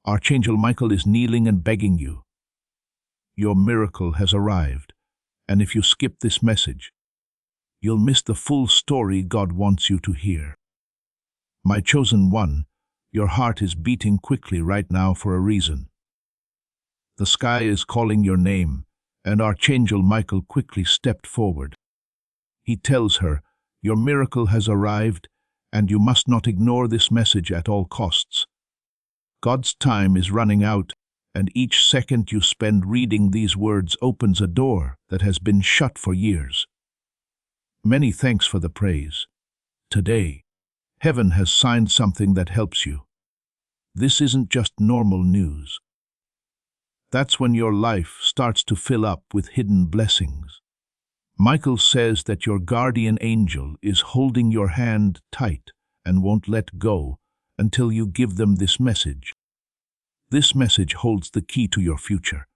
Archangel Michael is kneeling and begging you. Your miracle has arrived, and if you skip this message, you'll miss the full story God wants you to hear. My chosen one, your heart is beating quickly right now for a reason. The sky is calling your name, and Archangel Michael quickly stepped forward. He tells her, your miracle has arrived, and you must not ignore this message at all costs. God's time is running out, and each second you spend reading these words opens a door that has been shut for years. Many thanks for the praise. Today, heaven has signed something that helps you. This isn't just normal news. That's when your life starts to fill up with hidden blessings. Michael says that your guardian angel is holding your hand tight and won't let go until you give them this message. This message holds the key to your future.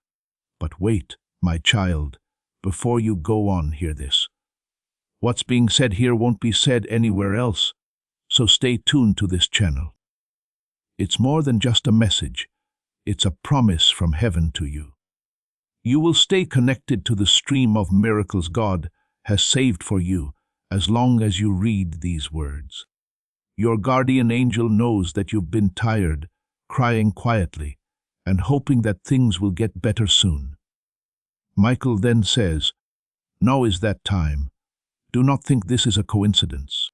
But wait, my child, before you go on, hear this. What's being said here won't be said anywhere else, so stay tuned to this channel. It's more than just a message. It's a promise from heaven to you. You will stay connected to the stream of miracles God has saved for you as long as you read these words. Your guardian angel knows that you've been tired, crying quietly, and hoping that things will get better soon. Michael then says, now is that time. Do not think this is a coincidence.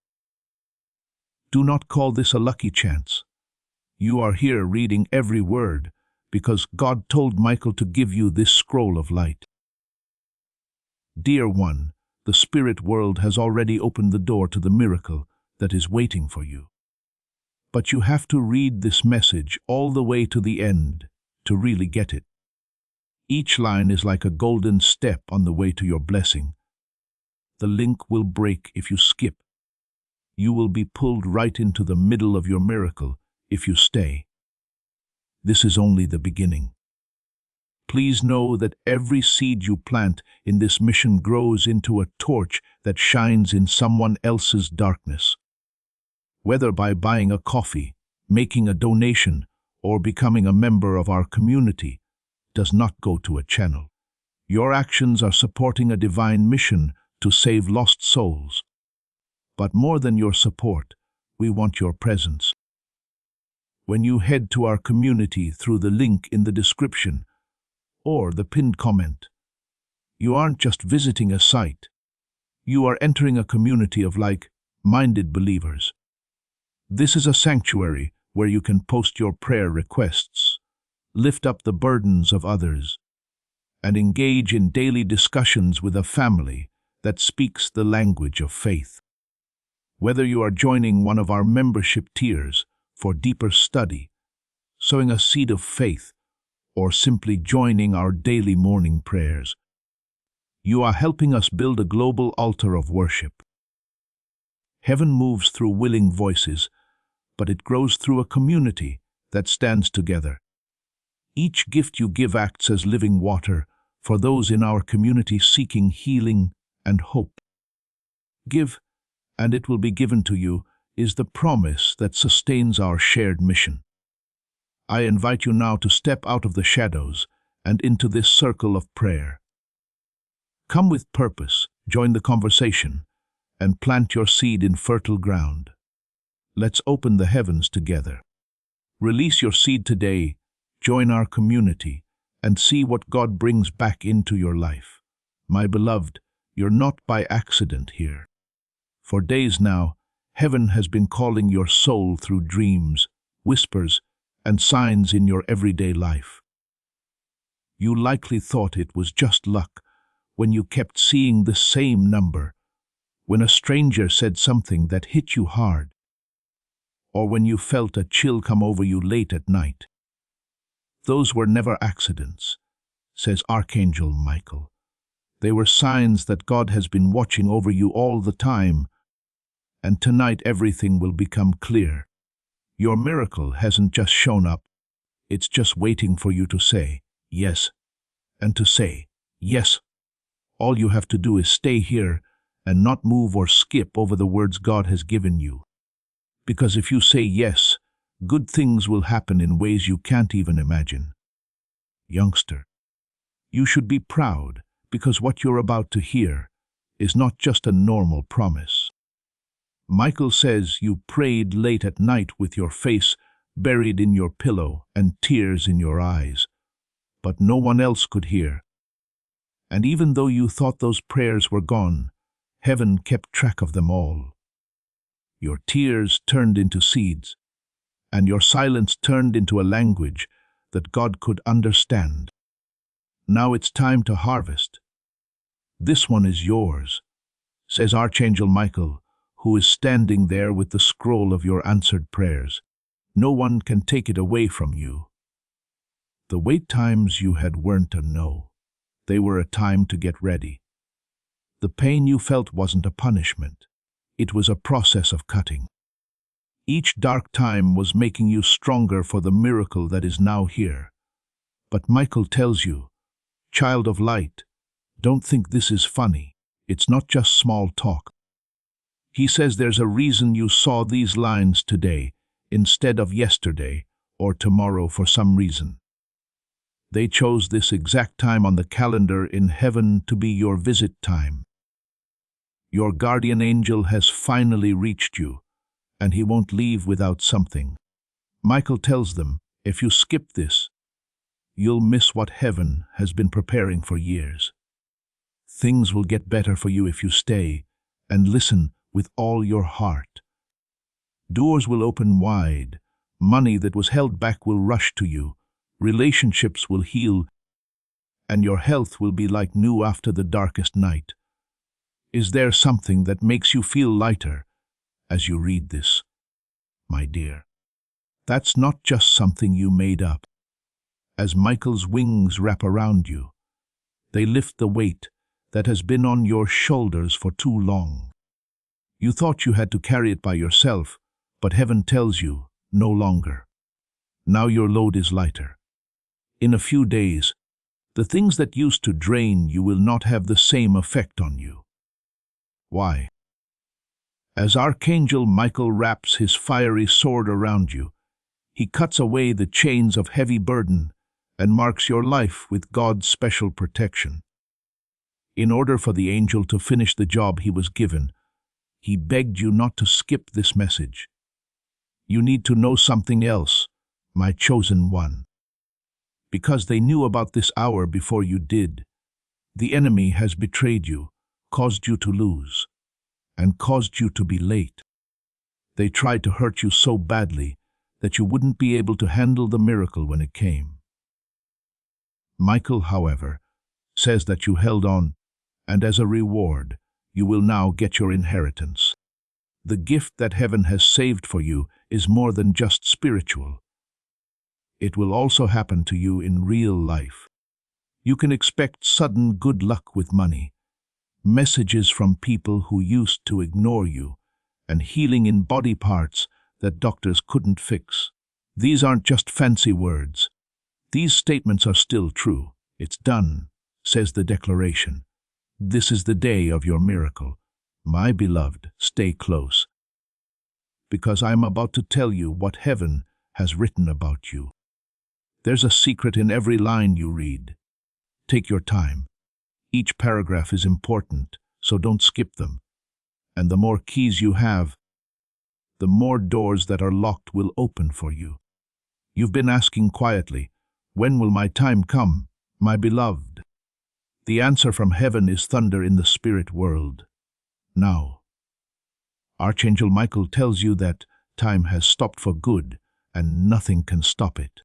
Do not call this a lucky chance. You are here reading every word because God told Michael to give you this scroll of light. Dear one, the spirit world has already opened the door to the miracle that is waiting for you. But you have to read this message all the way to the end to really get it. Each line is like a golden step on the way to your blessing. The link will break if you skip. You will be pulled right into the middle of your miracle if you stay. This is only the beginning. Please know that every seed you plant in this mission grows into a torch that shines in someone else's darkness. Whether by buying a coffee, making a donation, or becoming a member of our community, does not go to a channel. Your actions are supporting a divine mission to save lost souls. But more than your support, we want your presence. When you head to our community through the link in the description or the pinned comment, you aren't just visiting a site. You are entering a community of like-minded believers. This is a sanctuary where you can post your prayer requests, lift up the burdens of others, and engage in daily discussions with a family that speaks the language of faith. Whether you are joining one of our membership tiers for deeper study, sowing a seed of faith, or simply joining our daily morning prayers, you are helping us build a global altar of worship. Heaven moves through willing voices, but it grows through a community that stands together. Each gift you give acts as living water for those in our community seeking healing and hope. Give, and it will be given to you, is the promise that sustains our shared mission. I invite you now to step out of the shadows and into this circle of prayer. Come with purpose, join the conversation, and plant your seed in fertile ground. Let's open the heavens together. Release your seed today, join our community, and see what God brings back into your life. My beloved, you're not by accident here. For days now, heaven has been calling your soul through dreams, whispers, and signs in your everyday life. You likely thought it was just luck when you kept seeing the same number, when a stranger said something that hit you hard, or when you felt a chill come over you late at night. Those were never accidents, says Archangel Michael. They were signs that God has been watching over you all the time, and tonight everything will become clear. Your miracle hasn't just shown up, it's just waiting for you to say yes, and to say yes. All you have to do is stay here and not move or skip over the words God has given you. Because if you say yes, Good things will happen in ways you can't even imagine. Youngster, you should be proud because what you're about to hear is not just a normal promise. Michael says you prayed late at night with your face buried in your pillow and tears in your eyes, but no one else could hear. And even though you thought those prayers were gone, heaven kept track of them all. Your tears turned into seeds, and your silence turned into a language that God could understand. Now it's time to harvest. This one is yours, says Archangel Michael, who is standing there with the scroll of your answered prayers. No one can take it away from you. The wait times you had weren't a no. They were a time to get ready. The pain you felt wasn't a punishment. It was a process of cutting. Each dark time was making you stronger for the miracle that is now here. But Michael tells you, child of light, don't think this is funny. It's not just small talk. He says there's a reason you saw these lines today instead of yesterday or tomorrow for some reason. They chose this exact time on the calendar in heaven to be your visit time. Your guardian angel has finally reached you, and he won't leave without something. Michael tells them, if you skip this, you'll miss what heaven has been preparing for years. Things will get better for you if you stay and listen with all your heart. Doors will open wide. Money that was held back will rush to you. Relationships will heal, and your health will be like new after the darkest night. Is there something that makes you feel lighter as you read this, my dear? That's not just something you made up. As Michael's wings wrap around you, they lift the weight that has been on your shoulders for too long. You thought you had to carry it by yourself, but heaven tells you, no longer. Now your load is lighter. In a few days, the things that used to drain you will not have the same effect on you. Why? As Archangel Michael wraps his fiery sword around you, he cuts away the chains of heavy burden and marks your life with God's special protection. In order for the angel to finish the job he was given, he begged you not to skip this message. You need to know something else, my chosen one. Because they knew about this hour before you did, the enemy has betrayed you, caused you to lose, and caused you to be late. They tried to hurt you so badly that you wouldn't be able to handle the miracle when it came. Michael, however, says that you held on, and as a reward, you will now get your inheritance. The gift that heaven has saved for you is more than just spiritual. It will also happen to you in real life. You can expect sudden good luck with money, messages from people who used to ignore you, and healing in body parts that doctors couldn't fix. These aren't just fancy words. These statements are still true. It's done, says the declaration. This is the day of your miracle. My beloved, stay close, because I'm about to tell you what heaven has written about you. There's a secret in every line you read. Take your time. Each paragraph is important, so don't skip them. And the more keys you have, the more doors that are locked will open for you. You've been asking quietly, when will my time come, my beloved? The answer from heaven is thunder in the spirit world. Now, Archangel Michael tells you that time has stopped for good and nothing can stop it.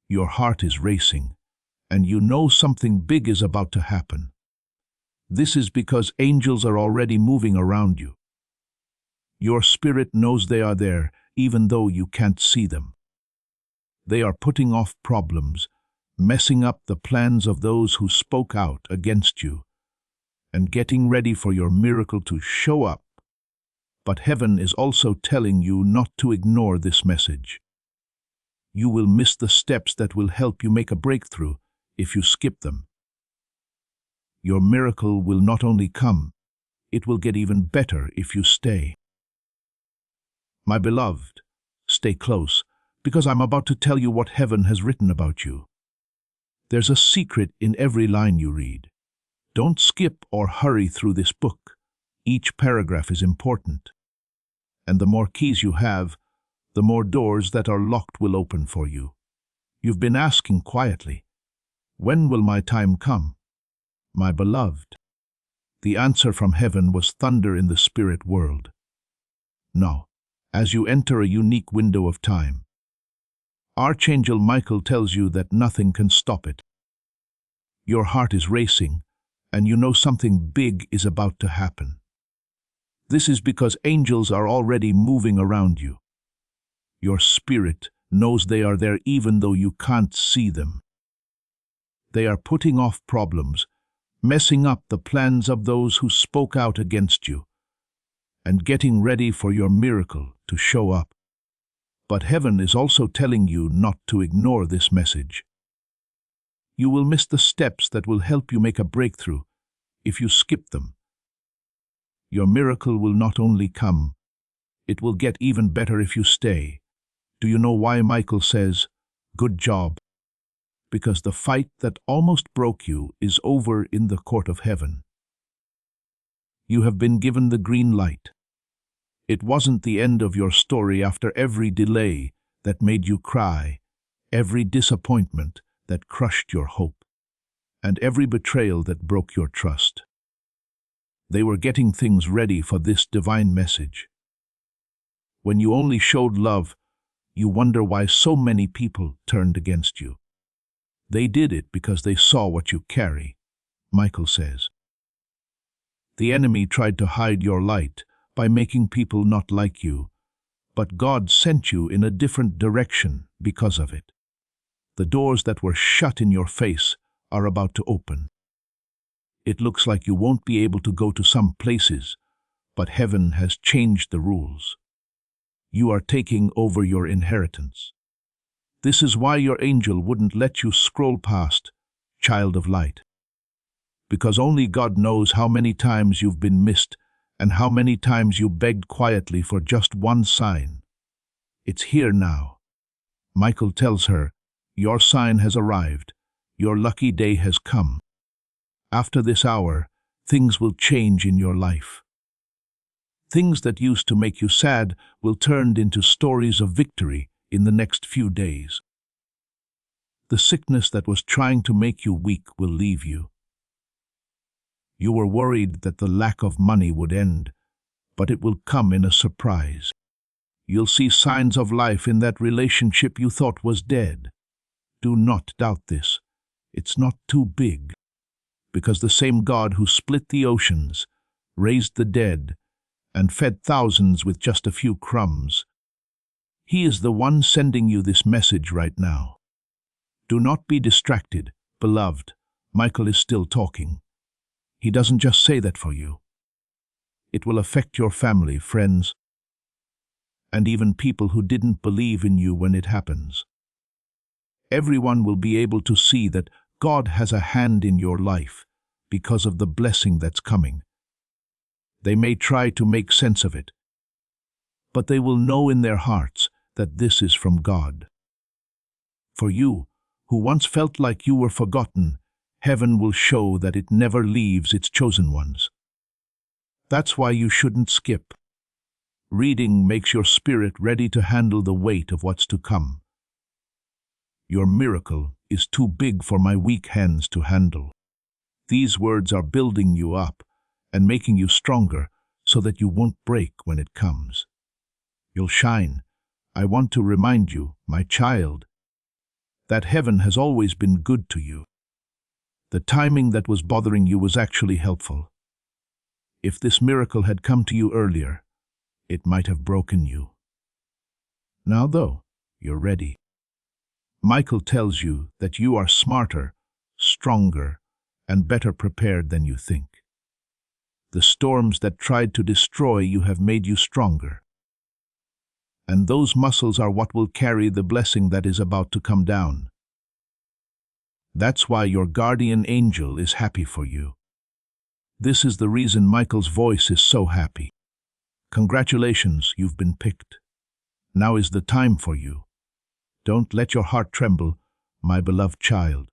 Your heart is racing, and you know something big is about to happen. This is because angels are already moving around you. Your spirit knows they are there, even though you can't see them. They are putting off problems, messing up the plans of those who spoke out against you, and getting ready for your miracle to show up. But heaven is also telling you not to ignore this message. You will miss the steps that will help you make a breakthrough if you skip them. Your miracle will not only come, it will get even better if you stay. My beloved, stay close, because I'm about to tell you what heaven has written about you. There's a secret in every line you read. Don't skip or hurry through this book. Each paragraph is important. And the more keys you have, the more doors that are locked will open for you. You've been asking quietly, when will my time come? My beloved. The answer from heaven was thunder in the spirit world. Now, as you enter a unique window of time, Archangel Michael tells you that nothing can stop it. Your heart is racing, and you know something big is about to happen. This is because angels are already moving around you. Your spirit knows they are there even though you can't see them. They are putting off problems, messing up the plans of those who spoke out against you, and getting ready for your miracle to show up. But heaven is also telling you not to ignore this message. You will miss the steps that will help you make a breakthrough if you skip them. Your miracle will not only come, it will get even better if you stay. Do you know why Michael says, "Good job"? Because the fight that almost broke you is over in the court of heaven. You have been given the green light. It wasn't the end of your story after every delay that made you cry, every disappointment that crushed your hope, and every betrayal that broke your trust. They were getting things ready for this divine message. When you only showed love, you wonder why so many people turned against you. They did it because they saw what you carry, Michael says. The enemy tried to hide your light by making people not like you, but God sent you in a different direction because of it. The doors that were shut in your face are about to open. It looks like you won't be able to go to some places, but heaven has changed the rules. You are taking over your inheritance. This is why your angel wouldn't let you scroll past, child of light. Because only God knows how many times you've been missed and how many times you begged quietly for just one sign. It's here now. Michael tells her, your sign has arrived. Your lucky day has come. After this hour, things will change in your life. Things that used to make you sad will turn into stories of victory in the next few days. The sickness that was trying to make you weak will leave you. You were worried that the lack of money would end, but it will come in a surprise. You'll see signs of life in that relationship you thought was dead. Do not doubt this. It's not too big, because the same God who split the oceans, raised the dead, and fed thousands with just a few crumbs, He is the one sending you this message right now. Do not be distracted, beloved. Michael is still talking. He doesn't just say that for you. It will affect your family, friends, and even people who didn't believe in you when it happens. Everyone will be able to see that God has a hand in your life because of the blessing that's coming. They may try to make sense of it, but they will know in their hearts that this is from God. For you, who once felt like you were forgotten, heaven will show that it never leaves its chosen ones. That's why you shouldn't skip. Reading makes your spirit ready to handle the weight of what's to come. Your miracle is too big for my weak hands to handle. These words are building you up and making you stronger so that you won't break when it comes. You'll shine. I want to remind you, my child, that heaven has always been good to you. The timing that was bothering you was actually helpful. If this miracle had come to you earlier, it might have broken you. Now, though, you're ready. Michael tells you that you are smarter, stronger, and better prepared than you think. The storms that tried to destroy you have made you stronger. And those muscles are what will carry the blessing that is about to come down. That's why your guardian angel is happy for you. This is the reason Michael's voice is so happy. Congratulations, you've been picked. Now is the time for you. Don't let your heart tremble, my beloved child.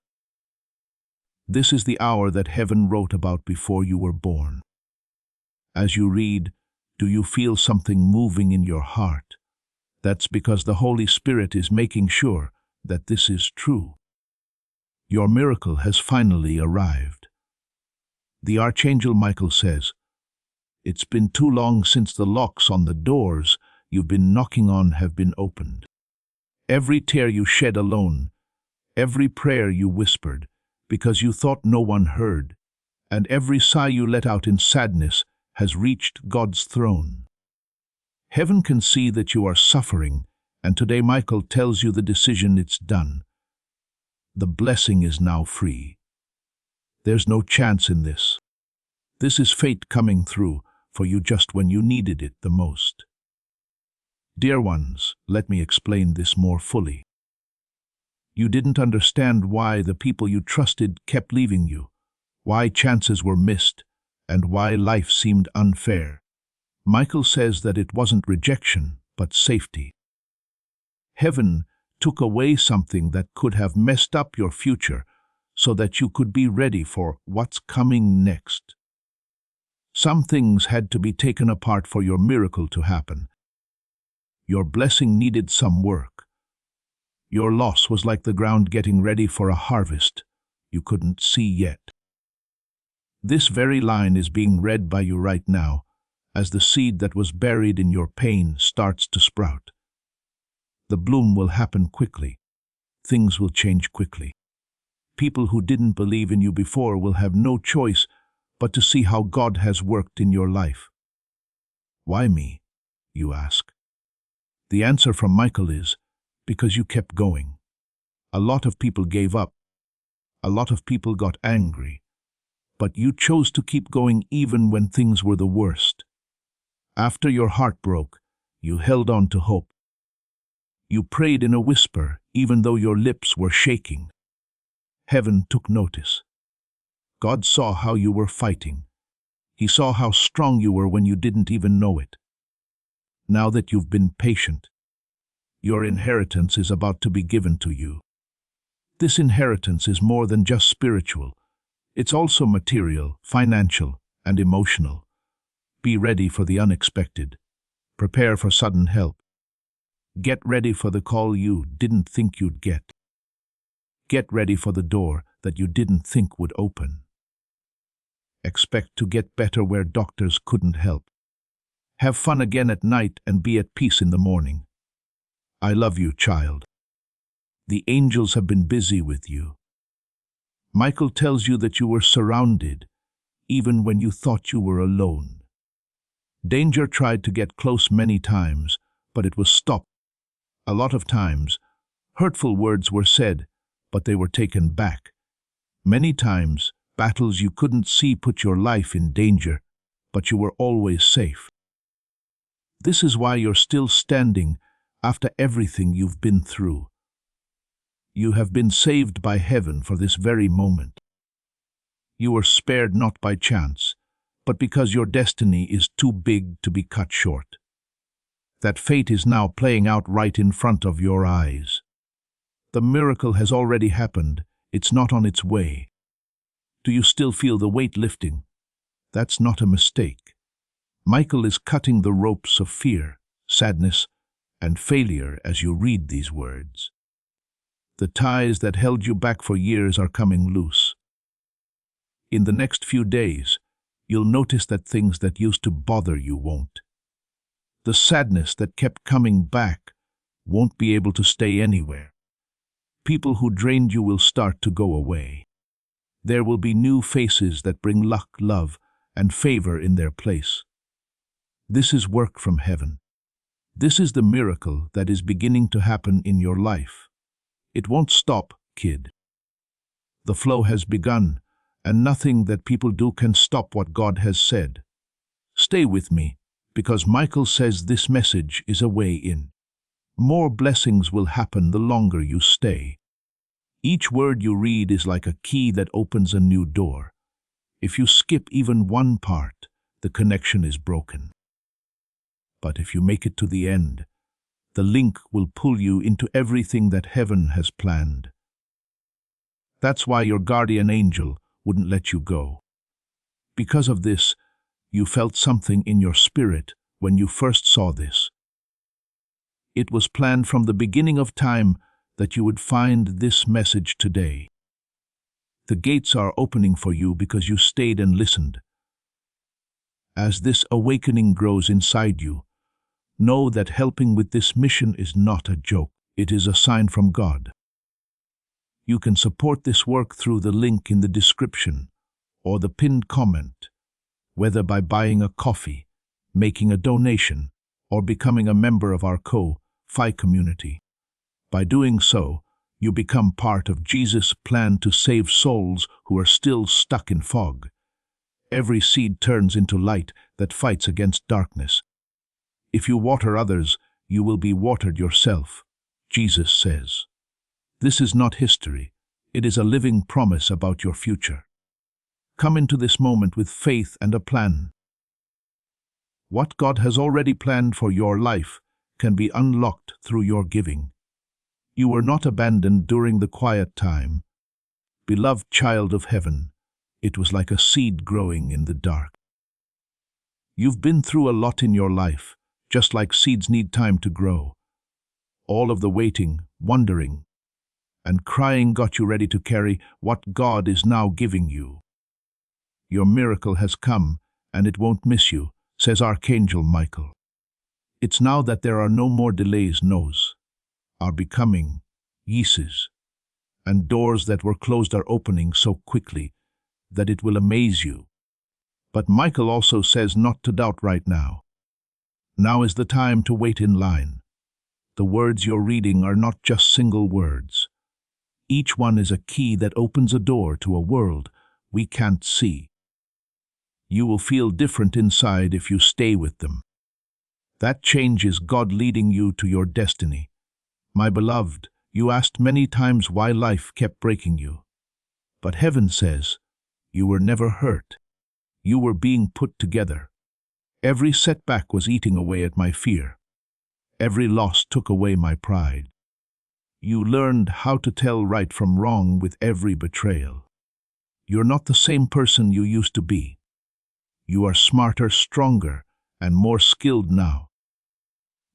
This is the hour that heaven wrote about before you were born. As you read, do you feel something moving in your heart? That's because the Holy Spirit is making sure that this is true. Your miracle has finally arrived. The Archangel Michael says, "It's been too long since the locks on the doors you've been knocking on have been opened. Every tear you shed alone, every prayer you whispered because you thought no one heard, and every sigh you let out in sadness has reached God's throne. Heaven can see that you are suffering, and today Michael tells you the decision it's done. The blessing is now free. There's no chance in this. This is fate coming through for you just when you needed it the most." Dear ones, let me explain this more fully. You didn't understand why the people you trusted kept leaving you, why chances were missed, and why life seemed unfair. Michael says that it wasn't rejection, but safety. Heaven took away something that could have messed up your future so that you could be ready for what's coming next. Some things had to be taken apart for your miracle to happen. Your blessing needed some work. Your loss was like the ground getting ready for a harvest you couldn't see yet. This very line is being read by you right now, as the seed that was buried in your pain starts to sprout. The bloom will happen quickly. Things will change quickly. People who didn't believe in you before will have no choice but to see how God has worked in your life. Why me, you ask? The answer from Michael is, because you kept going. A lot of people gave up. A lot of people got angry. But you chose to keep going even when things were the worst. After your heart broke, you held on to hope. You prayed in a whisper, even though your lips were shaking. Heaven took notice. God saw how you were fighting. He saw how strong you were when you didn't even know it. Now that you've been patient, your inheritance is about to be given to you. This inheritance is more than just spiritual. It's also material, financial, and emotional. Be ready for the unexpected. Prepare for sudden help. Get ready for the call you didn't think you'd get. Get ready for the door that you didn't think would open. Expect to get better where doctors couldn't help. Have fun again at night and be at peace in the morning. I love you, child. The angels have been busy with you. Michael tells you that you were surrounded, even when you thought you were alone. Danger tried to get close many times, but it was stopped. A lot of times, hurtful words were said, but they were taken back. Many times, battles you couldn't see put your life in danger, but you were always safe. This is why you're still standing after everything you've been through. You have been saved by heaven for this very moment. You were spared not by chance, but because your destiny is too big to be cut short. That fate is now playing out right in front of your eyes. The miracle has already happened. It's not on its way. Do you still feel the weight lifting? That's not a mistake. Michael is cutting the ropes of fear, sadness, and failure as you read these words. The ties that held you back for years are coming loose. In the next few days, you'll notice that things that used to bother you won't. The sadness that kept coming back won't be able to stay anywhere. People who drained you will start to go away. There will be new faces that bring luck, love, and favor in their place. This is work from heaven. This is the miracle that is beginning to happen in your life. It won't stop, kid. The flow has begun, and nothing that people do can stop what God has said. Stay with me, because Michael says this message is a way in. More blessings will happen the longer you stay. Each word you read is like a key that opens a new door. If you skip even one part, the connection is broken. But if you make it to the end, The link will pull you into everything that heaven has planned. That's why your guardian angel wouldn't let you go. Because of this, you felt something in your spirit when you first saw this. It was planned from the beginning of time that you would find this message today. The gates are opening for you because you stayed and listened. As this awakening grows inside you, know that helping with this mission is not a joke. It is a sign from God. You can support this work through the link in the description or the pinned comment, whether by buying a coffee, making a donation, or becoming a member of our Fi community. By doing so, you become part of Jesus' plan to save souls who are still stuck in fog. Every seed turns into light that fights against darkness. If you water others, you will be watered yourself, Jesus says. This is not history. It is a living promise about your future. Come into this moment with faith and a plan. What God has already planned for your life can be unlocked through your giving. You were not abandoned during the quiet time. Beloved child of heaven, it was like a seed growing in the dark. You've been through a lot in your life, just like seeds need time to grow. All of the waiting, wondering, and crying got you ready to carry what God is now giving you. Your miracle has come, and it won't miss you, says Archangel Michael. It's now that there are no more delays. No's are becoming yeses, and doors that were closed are opening so quickly that it will amaze you. But Michael also says not to doubt right now. Now is the time to wait in line. The words you're reading are not just single words. Each one is a key that opens a door to a world we can't see. You will feel different inside if you stay with them. That change is God leading you to your destiny. My beloved, you asked many times why life kept breaking you. But heaven says, you were never hurt. You were being put together. Every setback was eating away at my fear. Every loss took away my pride. You learned how to tell right from wrong with every betrayal. You're not the same person you used to be. You are smarter, stronger, and more skilled now.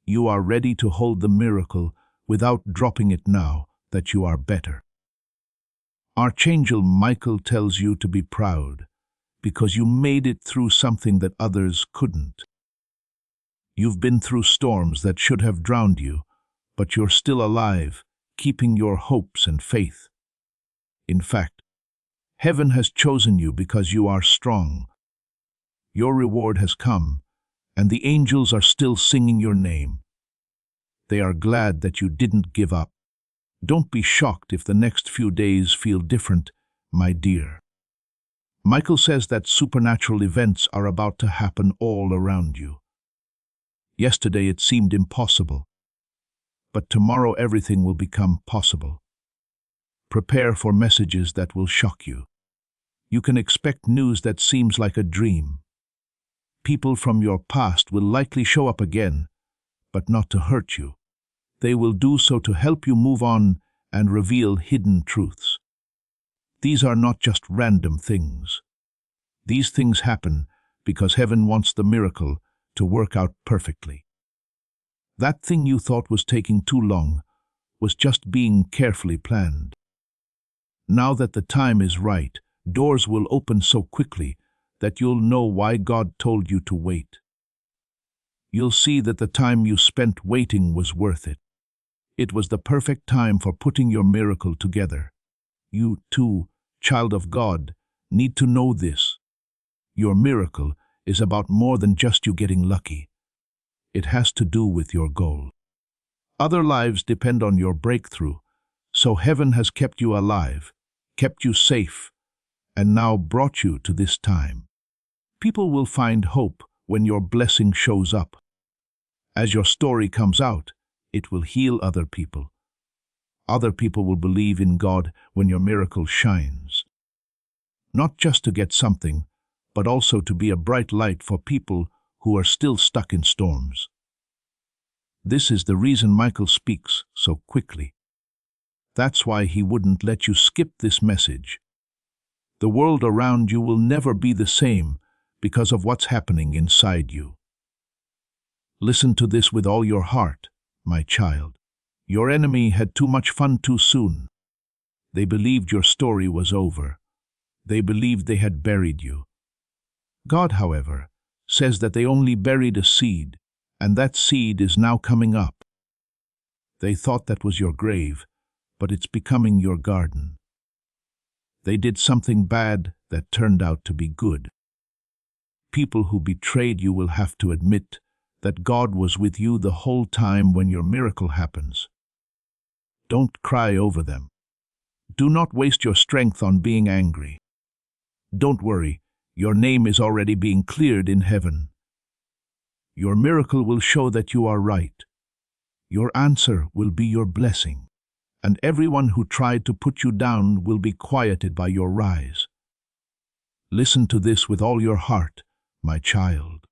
You are ready to hold the miracle without dropping it now that you are better. Archangel Michael tells you to be proud because you made it through something that others couldn't. You've been through storms that should have drowned you, but you're still alive, keeping your hopes and faith. In fact, heaven has chosen you because you are strong. Your reward has come, and the angels are still singing your name. They are glad that you didn't give up. Don't be shocked if the next few days feel different, my dear. Michael says that supernatural events are about to happen all around you. Yesterday it seemed impossible, but tomorrow everything will become possible. Prepare for messages that will shock you. You can expect news that seems like a dream. People from your past will likely show up again, but not to hurt you. They will do so to help you move on and reveal hidden truths. These are not just random things. These things happen because heaven wants the miracle to work out perfectly. That thing you thought was taking too long was just being carefully planned. Now that the time is right, doors will open so quickly that you'll know why God told you to wait. You'll see that the time you spent waiting was worth it. It was the perfect time for putting your miracle together. You, too, child of God, need to know this. Your miracle is about more than just you getting lucky. It has to do with your goal. Other lives depend on your breakthrough, so heaven has kept you alive, kept you safe, and now brought you to this time. People will find hope when your blessing shows up. As your story comes out, it will heal other people. Other people will believe in God when your miracle shines. Not just to get something, but also to be a bright light for people who are still stuck in storms. This is the reason Michael speaks so quickly. That's why he wouldn't let you skip this message. The world around you will never be the same because of what's happening inside you. Listen to this with all your heart, my child. Your enemy had too much fun too soon. They believed your story was over. They believed they had buried you. God, however, says that they only buried a seed, and that seed is now coming up. They thought that was your grave, but it's becoming your garden. They did something bad that turned out to be good. People who betrayed you will have to admit that God was with you the whole time when your miracle happens. Don't cry over them. Do not waste your strength on being angry. Don't worry, your name is already being cleared in heaven. Your miracle will show that you are right. Your answer will be your blessing, and everyone who tried to put you down will be quieted by your rise. Listen to this with all your heart, my child.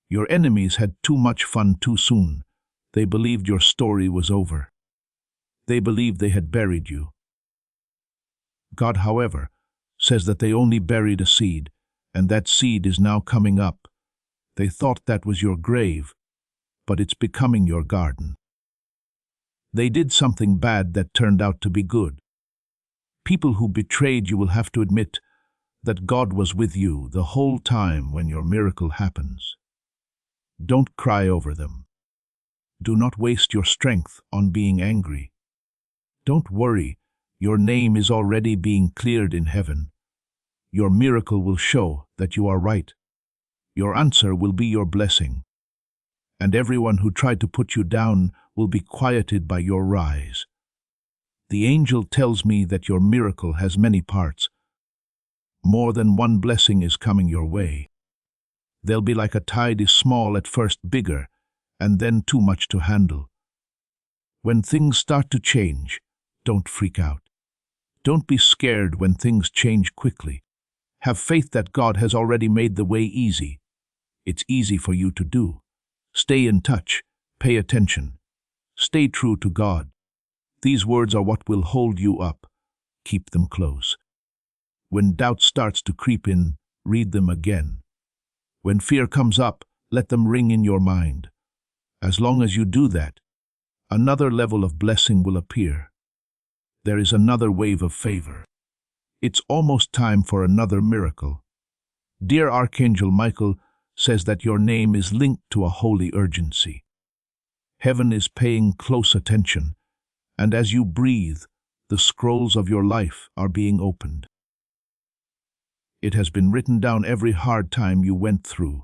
Your enemies had too much fun too soon. They believed your story was over. They believed they had buried you. God, however, says that they only buried a seed, and that seed is now coming up. They thought that was your grave, but it's becoming your garden. They did something bad that turned out to be good. People who betrayed you will have to admit that God was with you the whole time when your miracle happens. Don't cry over them. Do not waste your strength on being angry. Don't worry, your name is already being cleared in heaven. Your miracle will show that you are right. Your answer will be your blessing. And everyone who tried to put you down will be quieted by your rise. The angel tells me that your miracle has many parts. More than one blessing is coming your way. They'll be like a tide is small at first, bigger, and then too much to handle. When things start to change, don't freak out. Don't be scared when things change quickly. Have faith that God has already made the way easy. It's easy for you to do. Stay in touch. Pay attention. Stay true to God. These words are what will hold you up. Keep them close. When doubt starts to creep in, read them again. When fear comes up, let them ring in your mind. As long as you do that, another level of blessing will appear. There is another wave of favor. It's almost time for another miracle. Dear Archangel Michael says that your name is linked to a holy urgency. Heaven is paying close attention, and as you breathe, the scrolls of your life are being opened. It has been written down every hard time you went through,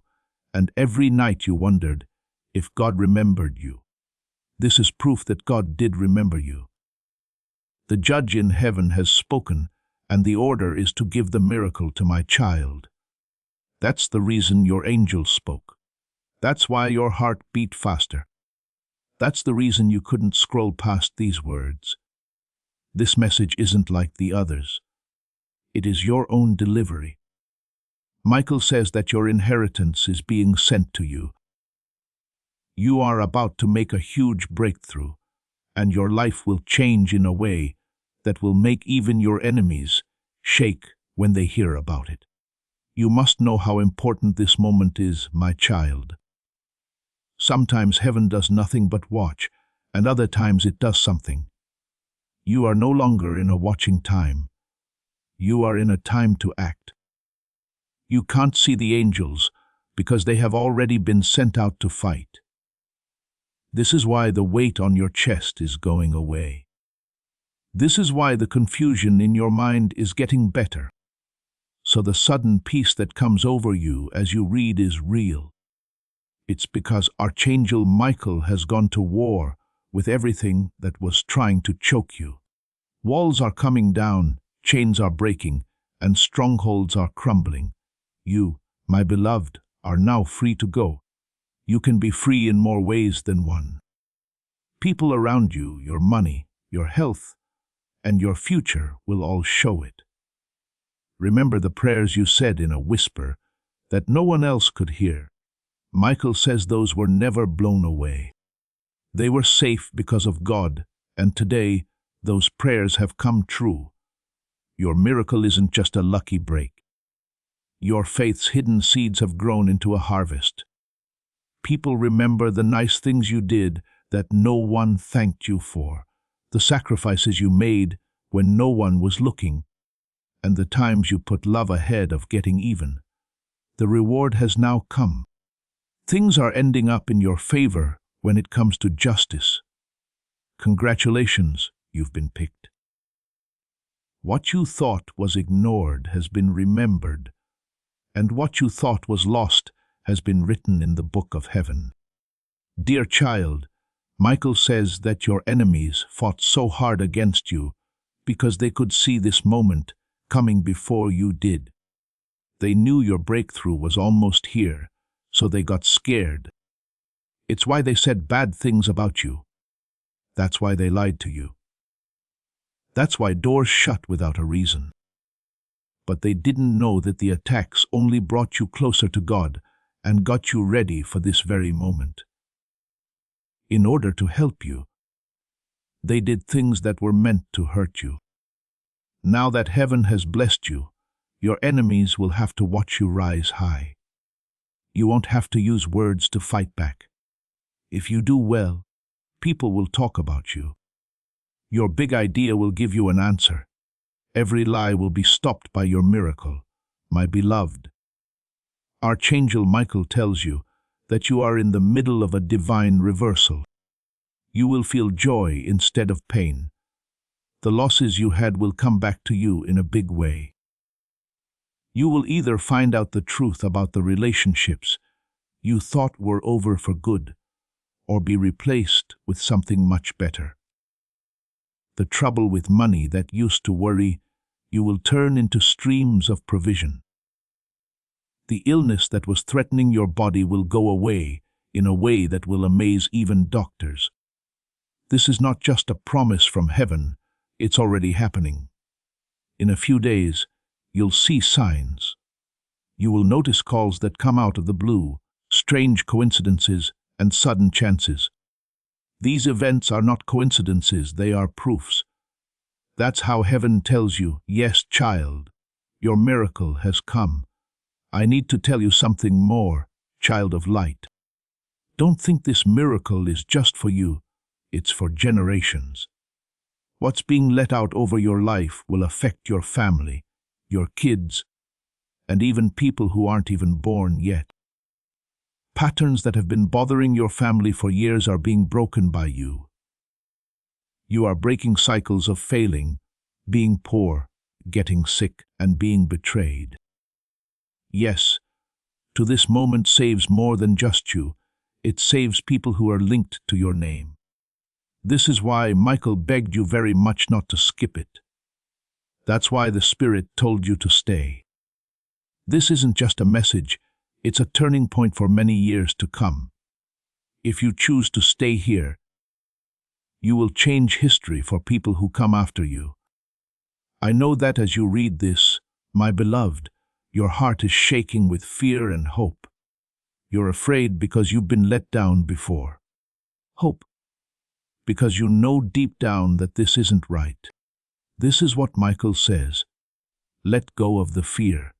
and every night you wondered if God remembered you. This is proof that God did remember you. The judge in heaven has spoken, and the order is to give the miracle to my child. That's the reason your angel spoke. That's why your heart beat faster. That's the reason you couldn't scroll past these words. This message isn't like the others. It is your own delivery. Michael says that your inheritance is being sent to you. You are about to make a huge breakthrough, and your life will change in a way that will make even your enemies shake when they hear about it. You must know how important this moment is, my child. Sometimes heaven does nothing but watch, and other times it does something. You are no longer in a watching time. You are in a time to act. You can't see the angels because they have already been sent out to fight. This is why the weight on your chest is going away. This is why the confusion in your mind is getting better. So the sudden peace that comes over you as you read is real. It's because Archangel Michael has gone to war with everything that was trying to choke you. Walls are coming down, chains are breaking, and strongholds are crumbling. You, my beloved, are now free to go. You can be free in more ways than one. People around you, your money, your health, and your future will all show it. Remember the prayers you said in a whisper that no one else could hear. Michael says those were never blown away. They were safe because of God, and today, those prayers have come true. Your miracle isn't just a lucky break. Your faith's hidden seeds have grown into a harvest. People remember the nice things you did that no one thanked you for, the sacrifices you made when no one was looking, and the times you put love ahead of getting even. The reward has now come. Things are ending up in your favor when it comes to justice. Congratulations, you've been picked. What you thought was ignored has been remembered, and what you thought was lost has been written in the book of heaven. Dear child, Michael says that your enemies fought so hard against you because they could see this moment coming before you did. They knew your breakthrough was almost here, so they got scared. It's why they said bad things about you. That's why they lied to you. That's why doors shut without a reason. But they didn't know that the attacks only brought you closer to God and got you ready for this very moment. In order to help you, they did things that were meant to hurt you. Now that heaven has blessed you, your enemies will have to watch you rise high. You won't have to use words to fight back. If you do well, people will talk about you. Your big idea will give you an answer. Every lie will be stopped by your miracle, my beloved. Archangel Michael tells you that you are in the middle of a divine reversal. You will feel joy instead of pain. The losses you had will come back to you in a big way. You will either find out the truth about the relationships you thought were over for good, or be replaced with something much better. The trouble with money that used to worry you will turn into streams of provision. The illness that was threatening your body will go away in a way that will amaze even doctors. This is not just a promise from heaven, it's already happening. In a few days, you'll see signs. You will notice calls that come out of the blue, strange coincidences and sudden chances. These events are not coincidences, they are proofs. That's how heaven tells you, yes, child, your miracle has come. I need to tell you something more, child of light. Don't think this miracle is just for you, it's for generations. What's being let out over your life will affect your family, your kids, and even people who aren't even born yet. Patterns that have been bothering your family for years are being broken by you. You are breaking cycles of failing, being poor, getting sick, and being betrayed. Yes, to this moment saves more than just you. It saves people who are linked to your name. This is why Michael begged you very much not to skip it. That's why the Spirit told you to stay. This isn't just a message, it's a turning point for many years to come. If you choose to stay here, you will change history for people who come after you. I know that as you read this, my beloved, your heart is shaking with fear and hope. You're afraid because you've been let down before. Hope, because you know deep down that this isn't right. This is what Michael says. Let go of the fear.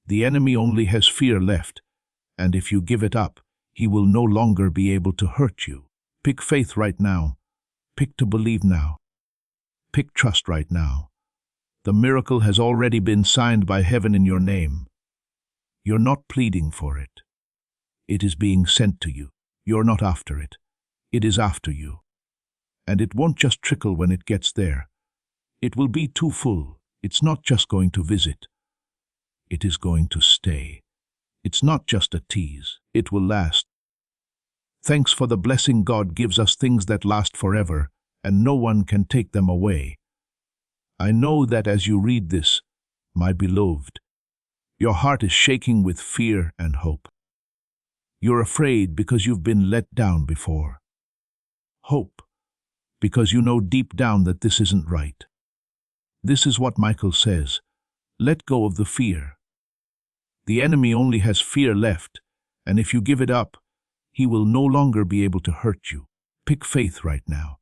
The enemy only has fear left, and if you give it up, he will no longer be able to hurt you. Pick faith right now. Pick to believe now. Pick trust right now. The miracle has already been signed by heaven in your name. You're not pleading for it. It is being sent to you. You're not after it. It is after you. And it won't just trickle when it gets there. It will be too full. It's not just going to visit. It is going to stay. It's not just a tease. It will last. Thanks for the blessing. God gives us things that last forever, and no one can take them away. I know that as you read this, my beloved, your heart is shaking with fear and hope. You're afraid because you've been let down before. Hope, because you know deep down that this isn't right. This is what Michael says. Let go of the fear. The enemy only has fear left, and if you give it up, he will no longer be able to hurt you. Pick faith right now.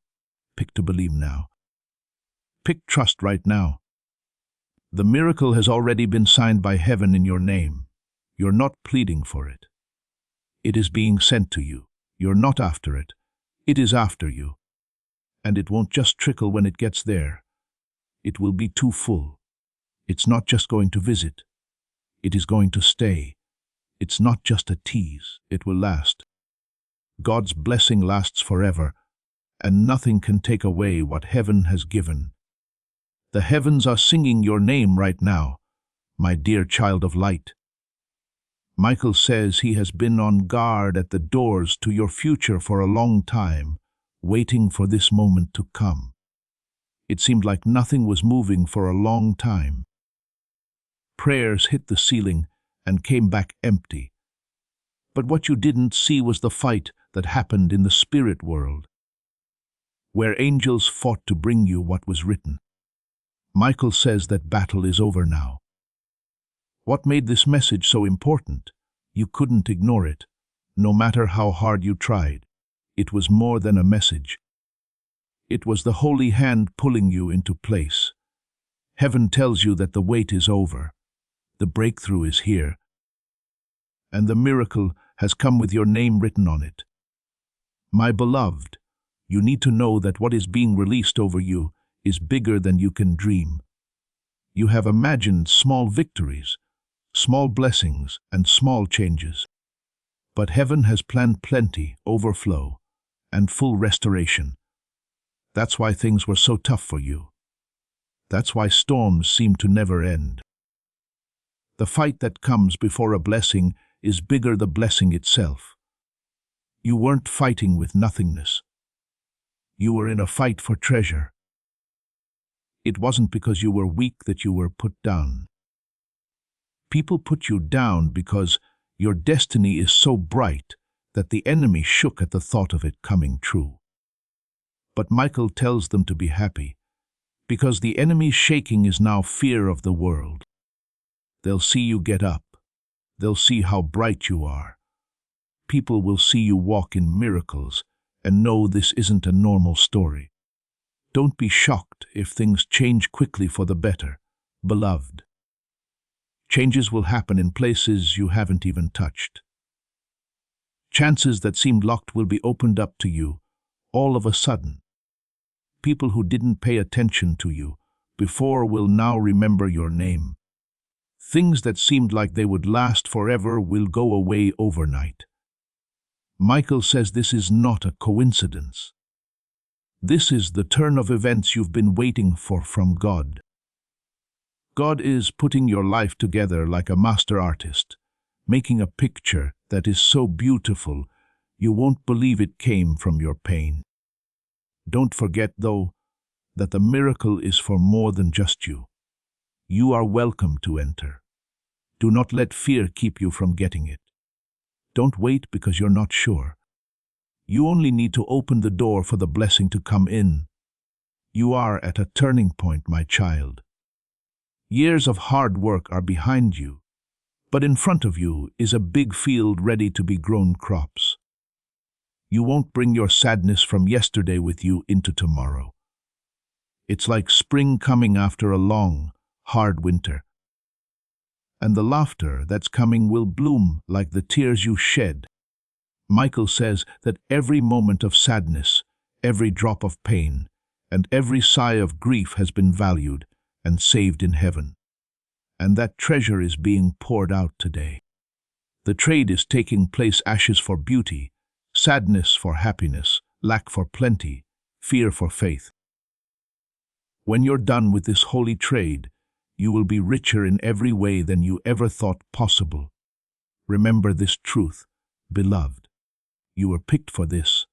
Pick to believe now. Pick trust right now. The miracle has already been signed by heaven in your name. You're not pleading for it. It is being sent to you. You're not after it. It is after you. And it won't just trickle when it gets there. It will be too full. It's not just going to visit. It is going to stay. It's not just a tease. It will last. God's blessing lasts forever, and nothing can take away what heaven has given. The heavens are singing your name right now, my dear child of light. Michael says he has been on guard at the doors to your future for a long time, waiting for this moment to come. It seemed like nothing was moving for a long time. Prayers hit the ceiling and came back empty. But what you didn't see was the fight that happened in the spirit world, where angels fought to bring you what was written. Michael says that battle is over now. What made this message so important? You couldn't ignore it, no matter how hard you tried. It was more than a message. It was the holy hand pulling you into place. Heaven tells you that the wait is over. The breakthrough is here. And the miracle has come with your name written on it. My beloved, you need to know that what is being released over you is bigger than you can dream. You have imagined small victories, small blessings, and small changes. But heaven has planned plenty, overflow, and full restoration. That's why things were so tough for you. That's why storms seem to never end. The fight that comes before a blessing is bigger than the blessing itself. You weren't fighting with nothingness. You were in a fight for treasure. It wasn't because you were weak that you were put down. People put you down because your destiny is so bright that the enemy shook at the thought of it coming true. But Michael tells them to be happy, because the enemy's shaking is now fear of the world. They'll see you get up. They'll see how bright you are. People will see you walk in miracles and know this isn't a normal story. Don't be shocked if things change quickly for the better, beloved. Changes will happen in places you haven't even touched. Chances that seemed locked will be opened up to you all of a sudden. People who didn't pay attention to you before will now remember your name. Things that seemed like they would last forever will go away overnight. Michael says this is not a coincidence. This is the turn of events you've been waiting for from God. God is putting your life together like a master artist, making a picture that is so beautiful you won't believe it came from your pain. Don't forget, though, that the miracle is for more than just you. You are welcome to enter. Do not let fear keep you from getting it. Don't wait because you're not sure. You only need to open the door for the blessing to come in. You are at a turning point, my child. Years of hard work are behind you, but in front of you is a big field ready to be grown crops. You won't bring your sadness from yesterday with you into tomorrow. It's like spring coming after a long, hard winter. And the laughter that's coming will bloom like the tears you shed. Michael says that every moment of sadness, every drop of pain, and every sigh of grief has been valued and saved in heaven. And that treasure is being poured out today. The trade is taking place: ashes for beauty, sadness for happiness, lack for plenty, fear for faith. When you're done with this holy trade, you will be richer in every way than you ever thought possible. Remember this truth, beloved. You were picked for this.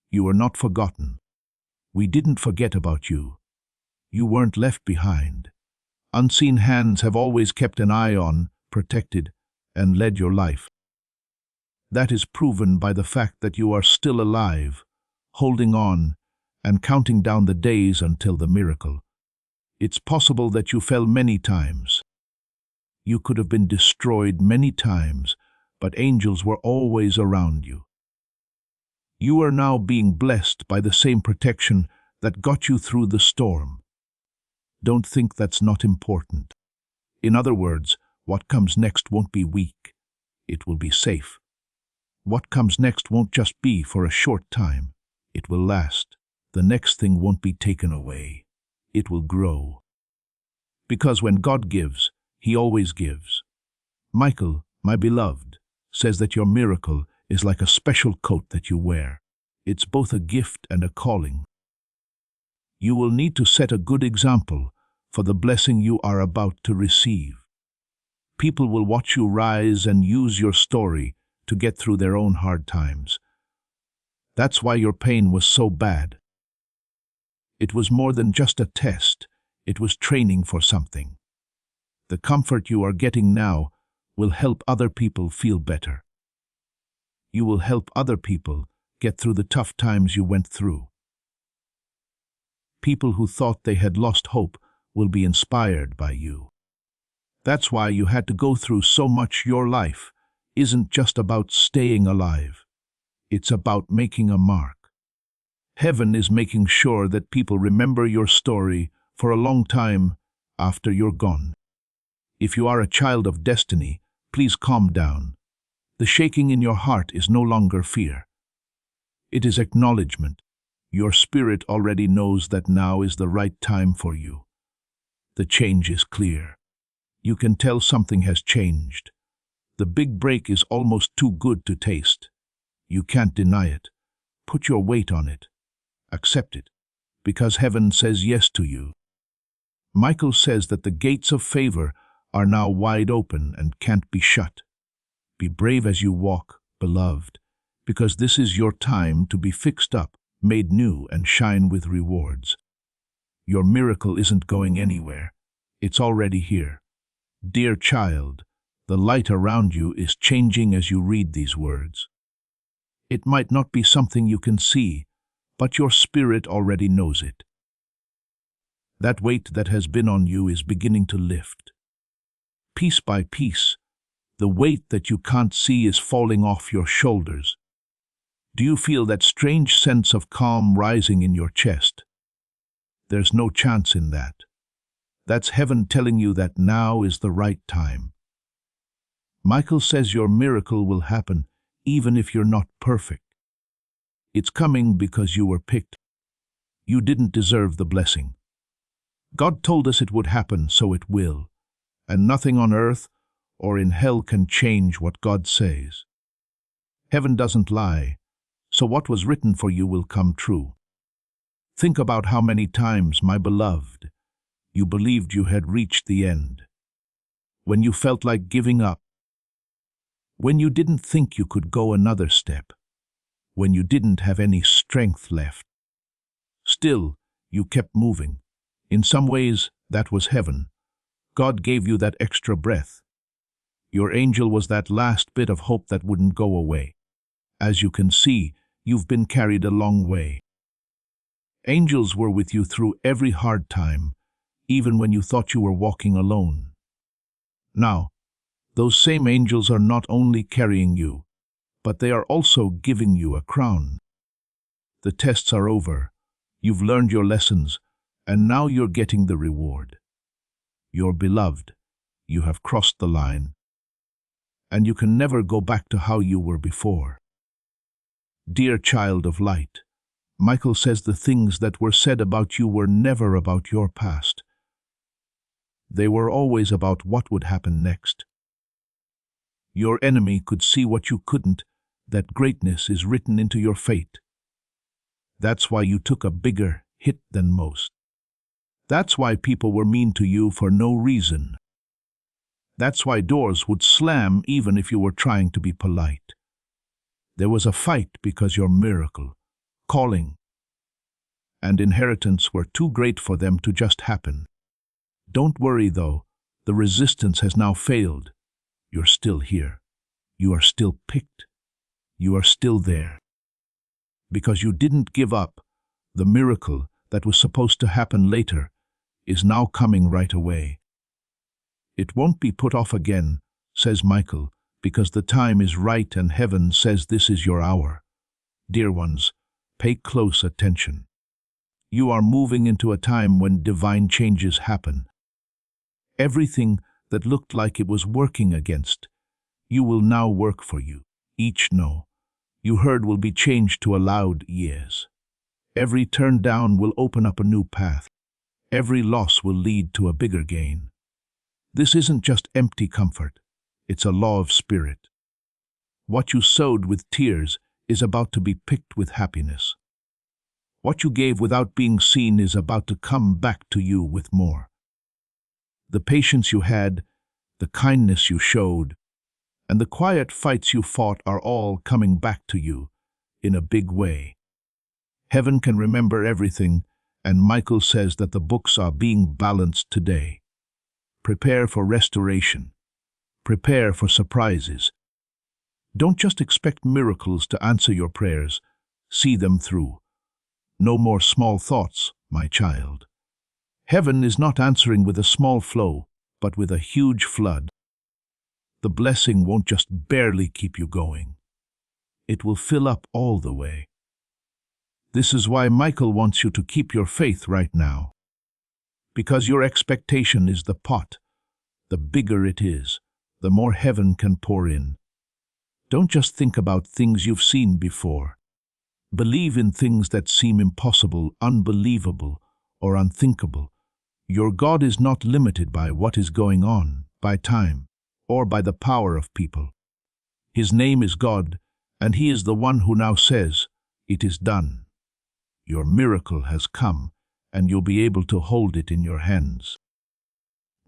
You were not forgotten. We didn't forget about you. You weren't left behind. Unseen hands have always kept an eye on, protected, and led your life. That is proven by the fact that you are still alive, holding on, and counting down the days until the miracle. It's possible that you fell many times. You could have been destroyed many times, but angels were always around you. You are now being blessed by the same protection that got you through the storm. Don't think that's not important. In other words, what comes next won't be weak. It will be safe. What comes next won't just be for a short time. It will last. The next thing won't be taken away. It will grow. Because when God gives, He always gives. Michael, my beloved, says that your miracle is like a special coat that you wear. It's both a gift and a calling. You will need to set a good example for the blessing you are about to receive. People will watch you rise and use your story to get through their own hard times. That's why your pain was so bad. It was more than just a test. It was training for something. The comfort you are getting now will help other people feel better. You will help other people get through the tough times you went through. People who thought they had lost hope will be inspired by you. That's why you had to go through so much. Your life isn't just about staying alive. It's about making a mark. Heaven is making sure that people remember your story for a long time after you're gone. If you are a child of destiny, please calm down. The shaking in your heart is no longer fear. It is acknowledgement. Your spirit already knows that now is the right time for you. The change is clear. You can tell something has changed. The big break is almost too good to taste. You can't deny it. Put your weight on it. Accept it, because heaven says yes to you. Michael says that the gates of favor are now wide open and can't be shut. Be brave as you walk, beloved, because this is your time to be fixed up, made new, and shine with rewards. Your miracle isn't going anywhere. It's already here. Dear child, the light around you is changing as you read these words. It might not be something you can see, but your spirit already knows it. That weight that has been on you is beginning to lift. Piece by piece, the weight that you can't see is falling off your shoulders. Do you feel that strange sense of calm rising in your chest? There's no chance in that. That's heaven telling you that now is the right time. Michael says your miracle will happen even if you're not perfect. It's coming because you were picked. You didn't deserve the blessing. God told us it would happen, so it will. And nothing on earth or in hell can change what God says. Heaven doesn't lie, so what was written for you will come true. Think about how many times, my beloved, you believed you had reached the end. When you felt like giving up. When you didn't think you could go another step. When you didn't have any strength left. Still, you kept moving. In some ways, that was heaven. God gave you that extra breath. Your angel was that last bit of hope that wouldn't go away. As you can see, you've been carried a long way. Angels were with you through every hard time, even when you thought you were walking alone. Now, those same angels are not only carrying you, but they are also giving you a crown. The tests are over. You've learned your lessons, and now you're getting the reward. You're beloved. You have crossed the line. And you can never go back to how you were before. Dear child of light, Michael says the things that were said about you were never about your past. They were always about what would happen next. Your enemy could see what you couldn't, that greatness is written into your fate. That's why you took a bigger hit than most. That's why people were mean to you for no reason. That's why doors would slam even if you were trying to be polite. There was a fight because your miracle, calling, and inheritance were too great for them to just happen. Don't worry though, the resistance has now failed. You're still here. You are still picked. You are still there. Because you didn't give up, the miracle that was supposed to happen later is now coming right away. It won't be put off again, says Michael, because the time is right and heaven says this is your hour. Dear ones, pay close attention. You are moving into a time when divine changes happen. Everything that looked like it was working against you will now work for you. Each no you heard will be changed to a loud yes. Every turn down will open up a new path. Every loss will lead to a bigger gain. This isn't just empty comfort. It's a law of spirit. What you sowed with tears is about to be picked with happiness. What you gave without being seen is about to come back to you with more. The patience you had, the kindness you showed, and the quiet fights you fought are all coming back to you in a big way. Heaven can remember everything, and Michael says that the books are being balanced today. Prepare for restoration. Prepare for surprises. Don't just expect miracles to answer your prayers. See them through. No more small thoughts, my child. Heaven is not answering with a small flow, but with a huge flood. The blessing won't just barely keep you going. It will fill up all the way. This is why Michael wants you to keep your faith right now. Because your expectation is the pot. The bigger it is, the more heaven can pour in. Don't just think about things you've seen before. Believe in things that seem impossible, unbelievable, or unthinkable. Your God is not limited by what is going on, by time, or by the power of people. His name is God, and He is the one who now says, "It is done." Your miracle has come, and you'll be able to hold it in your hands.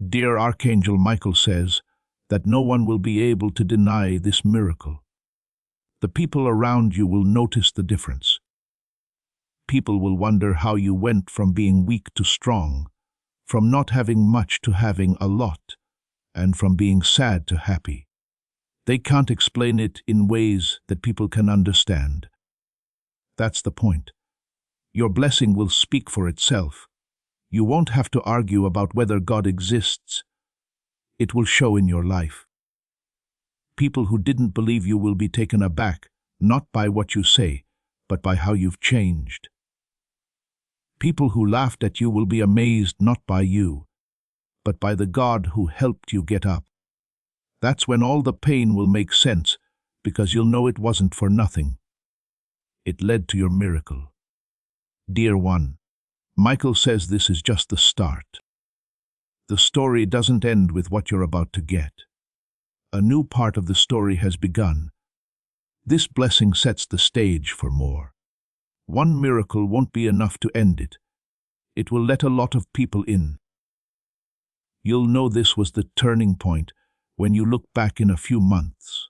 Dear Archangel Michael says that no one will be able to deny this miracle. The people around you will notice the difference. People will wonder how you went from being weak to strong, from not having much to having a lot, and from being sad to happy. They can't explain it in ways that people can understand. That's the point. Your blessing will speak for itself. You won't have to argue about whether God exists. It will show in your life. People who didn't believe you will be taken aback, not by what you say, but by how you've changed. People who laughed at you will be amazed not by you, but by the God who helped you get up. That's when all the pain will make sense, because you'll know it wasn't for nothing. It led to your miracle. Dear one, Michael says this is just the start. The story doesn't end with what you're about to get. A new part of the story has begun. This blessing sets the stage for more. One miracle won't be enough to end it. It will let a lot of people in. You'll know this was the turning point when you look back in a few months.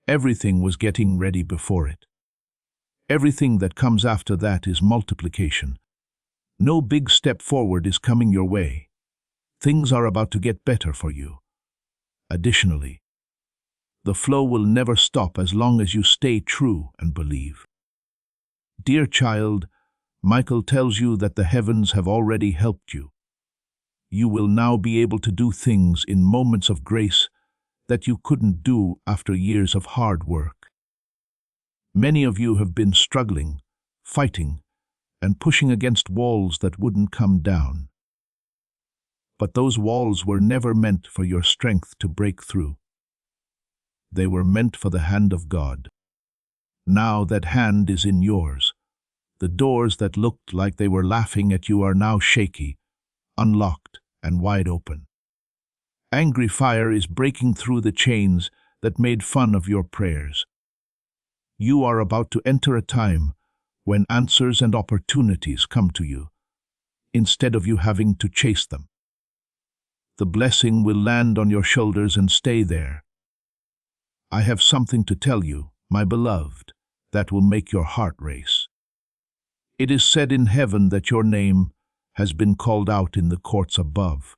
Everything was getting ready before it. Everything that comes after that is multiplication. No big step forward is coming your way. Things are about to get better for you. Additionally, the flow will never stop as long as you stay true and believe. Dear child, Michael tells you that the heavens have already helped you. You will now be able to do things in moments of grace that you couldn't do after years of hard work. Many of you have been struggling, fighting, and pushing against walls that wouldn't come down. But those walls were never meant for your strength to break through. They were meant for the hand of God. Now that hand is in yours. The doors that looked like they were laughing at you are now shaky, unlocked, and wide open. Angry fire is breaking through the chains that made fun of your prayers. You are about to enter a time when answers and opportunities come to you, instead of you having to chase them. The blessing will land on your shoulders and stay there. I have something to tell you, my beloved, that will make your heart race. It is said in heaven that your name has been called out in the courts above.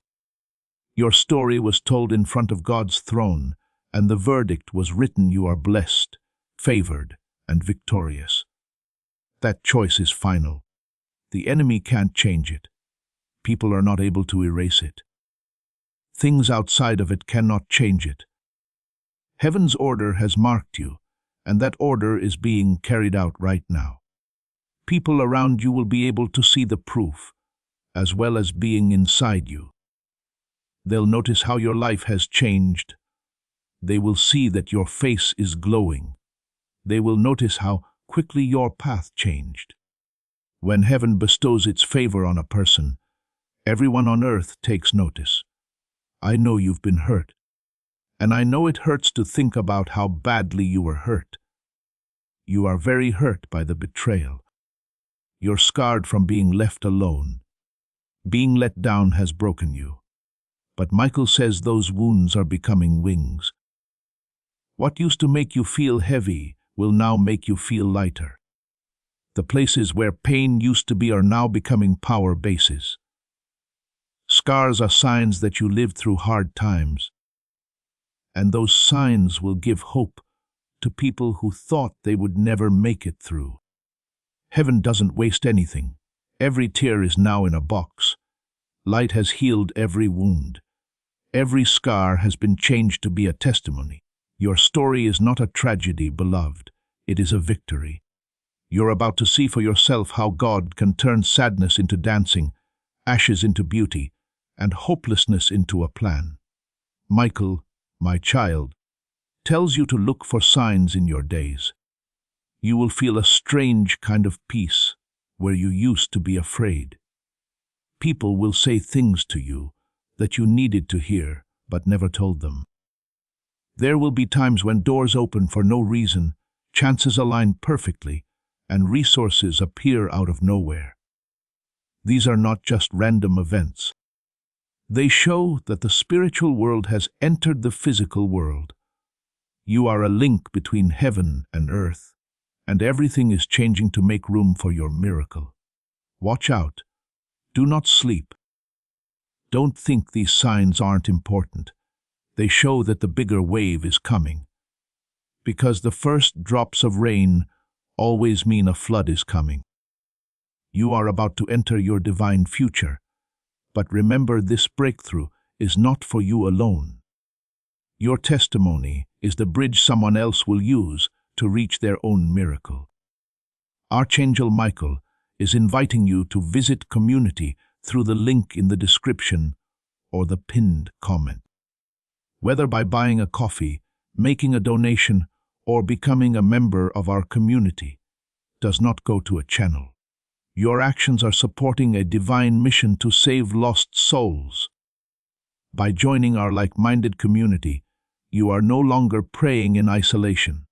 Your story was told in front of God's throne, and the verdict was written: you are blessed, favored, and victorious. That choice is final. The enemy can't change it. People are not able to erase it. Things outside of it cannot change it. Heaven's order has marked you, and that order is being carried out right now. People around you will be able to see the proof, as well as being inside you. They'll notice how your life has changed. They will see that your face is glowing. They will notice how quickly your path changed. When heaven bestows its favor on a person, everyone on earth takes notice. I know you've been hurt, and I know it hurts to think about how badly you were hurt. You are very hurt by the betrayal. You're scarred from being left alone. Being let down has broken you. But Michael says those wounds are becoming wings. What used to make you feel heavy will now make you feel lighter. The places where pain used to be are now becoming power bases. Scars are signs that you lived through hard times. And those signs will give hope to people who thought they would never make it through. Heaven doesn't waste anything. Every tear is now in a box. Light has healed every wound. Every scar has been changed to be a testimony. Your story is not a tragedy, beloved. It is a victory. You're about to see for yourself how God can turn sadness into dancing, ashes into beauty, and hopelessness into a plan. Michael, my child, tells you to look for signs in your days. You will feel a strange kind of peace where you used to be afraid. People will say things to you that you needed to hear but never told them. There will be times when doors open for no reason, chances align perfectly, and resources appear out of nowhere. These are not just random events. They show that the spiritual world has entered the physical world. You are a link between heaven and earth, and everything is changing to make room for your miracle. Watch out. Do not sleep. Don't think these signs aren't important. They show that the bigger wave is coming. Because the first drops of rain always mean a flood is coming. You are about to enter your divine future, but remember, this breakthrough is not for you alone. Your testimony is the bridge someone else will use to reach their own miracle. Archangel Michael is inviting you to visit community through the link in the description or the pinned comment. Whether by buying a coffee, making a donation, or becoming a member of our community, does not go to a channel. Your actions are supporting a divine mission to save lost souls. By joining our like-minded community, you are no longer praying in isolation.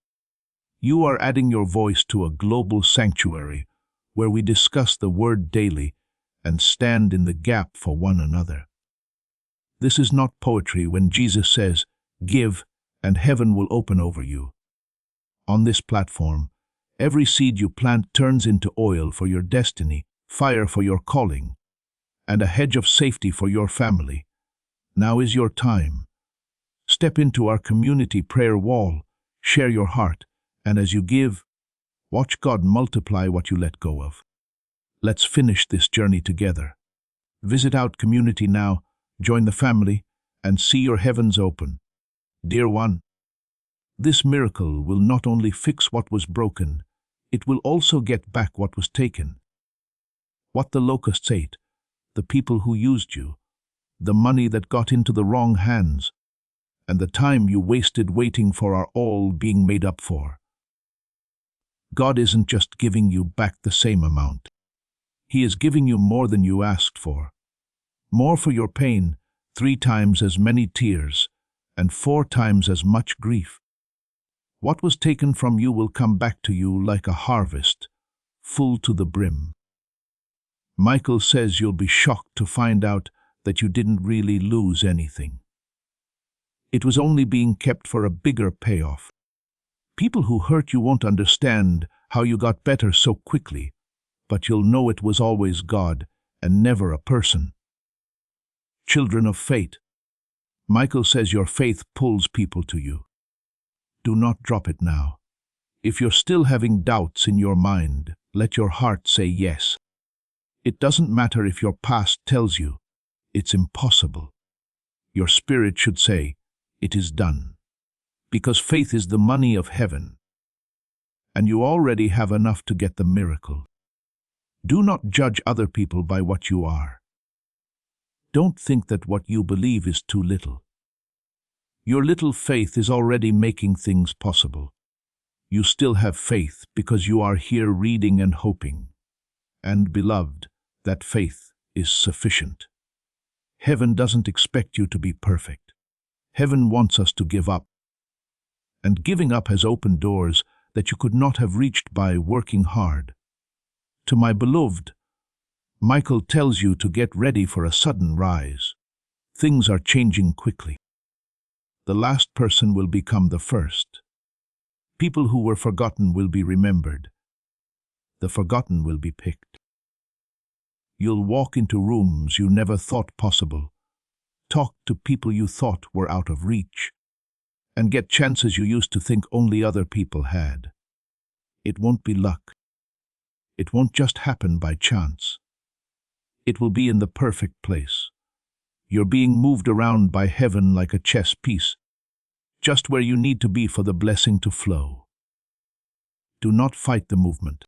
You are adding your voice to a global sanctuary where we discuss the Word daily and stand in the gap for one another. This is not poetry when Jesus says, "Give, and heaven will open over you." On this platform, every seed you plant turns into oil for your destiny, fire for your calling, and a hedge of safety for your family. Now is your time. Step into our community prayer wall, share your heart, and as you give, watch God multiply what you let go of. Let's finish this journey together. Visit out community now, join the family, and see your heavens open. Dear one, this miracle will not only fix what was broken, it will also get back what was taken. What the locusts ate, the people who used you, the money that got into the wrong hands, and the time you wasted waiting for are all being made up for. God isn't just giving you back the same amount. He is giving you more than you asked for. More for your pain, 3 times as many tears, and 4 times as much grief. What was taken from you will come back to you like a harvest, full to the brim. Michael says you'll be shocked to find out that you didn't really lose anything. It was only being kept for a bigger payoff. People who hurt you won't understand how you got better so quickly, but you'll know it was always God and never a person. Children of fate, Michael says your faith pulls people to you. Do not drop it now. If you're still having doubts in your mind, let your heart say yes. It doesn't matter if your past tells you it's impossible. Your spirit should say, it is done. Because faith is the money of heaven. and you already have enough to get the miracle. Do not judge other people by what you are. Don't think that what you believe is too little. Your little faith is already making things possible. You still have faith because you are here reading and hoping. And beloved, that faith is sufficient. Heaven doesn't expect you to be perfect. Heaven wants us to give up. And giving up has opened doors that you could not have reached by working hard. To my beloved, Michael tells you to get ready for a sudden rise. Things are changing quickly. The last person will become the first. People who were forgotten will be remembered. The forgotten will be picked. You'll walk into rooms you never thought possible, talk to people you thought were out of reach, and get chances you used to think only other people had. It won't be luck. It won't just happen by chance. It will be in the perfect place. You're being moved around by heaven like a chess piece, just where you need to be for the blessing to flow. Do not fight the movement.